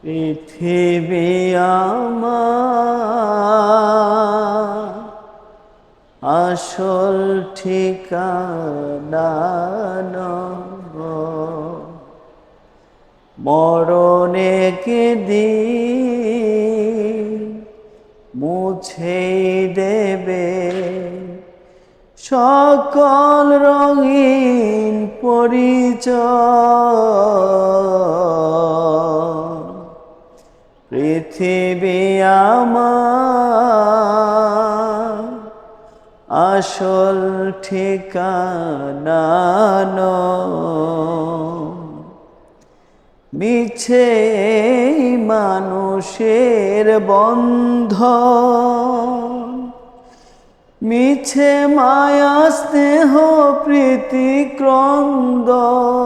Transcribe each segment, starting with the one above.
পৃথিবী আমার আসল ঠিকানা নয়। মরণে একদিন মুছে দেবে সকল রঙিন পরিচয়। পৃথিবী আমার আসল ঠিকানা নয়। মিছে মানুষের বন্ধন, মিছে মায়া স্নেহ প্রীতি ক্রন্দন।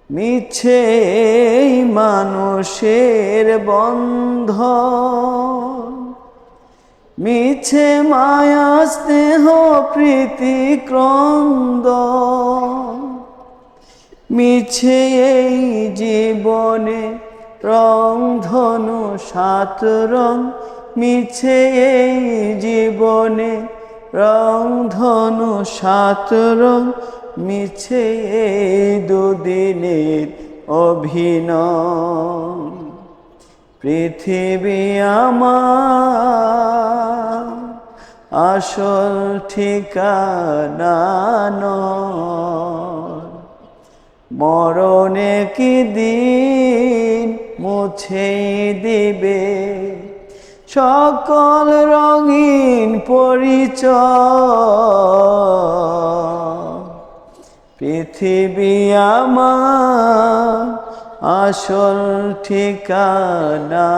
মিছে মানুষের বন্ধন, মিছে মায়া স্নেহ প্রীতি ক্রন্দন। মিছে এই জীবনে রং ধনু সাত রং, মিছে এই জীবনে রং ধনু সাত রং। মিছে এই দুদিনের অভিনয়। পৃথিবী আমার আসল ঠিকানা নয়। মরণে কি দিন মুছে দিবে সকল রঙিন পরিচয়। পৃথিবী আমার আসল ঠিকানা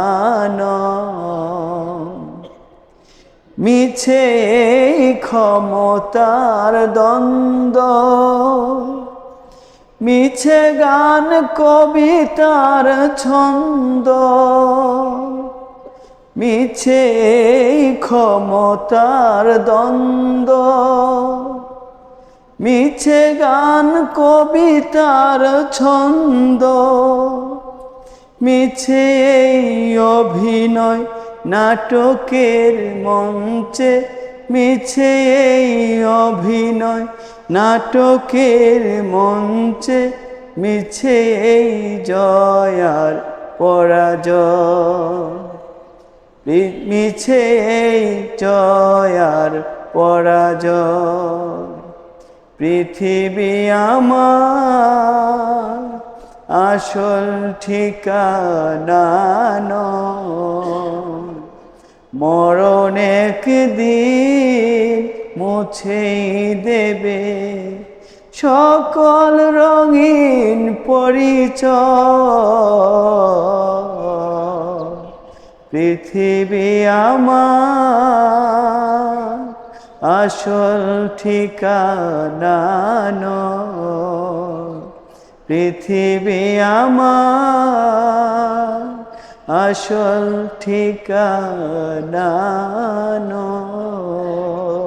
নয়। মিছে ক্ষমতার দ্বন্দ্ব, মিছে গান কবিতার ছন্দ। মিছে ক্ষমতার দ্বন্দ্ব, মিছে গান কবিতার ছন্দ। মিছে এই অভিনয় নাটকের মঞ্চে, মিছে এই অভিনয় নাটকের মঞ্চে। মিছে এই জয় আর পরাজয়, মিছে এই জয় আর পরাজয়। পৃথিবী আমার আসল ঠিকানা নয়। মরণ একদিন মুছে দেবে সকল রঙিন পরিচয়। পৃথিবী আমার আসল ঠিকানা নয়। পৃথিবী আমার আসল ঠিকানা নয়।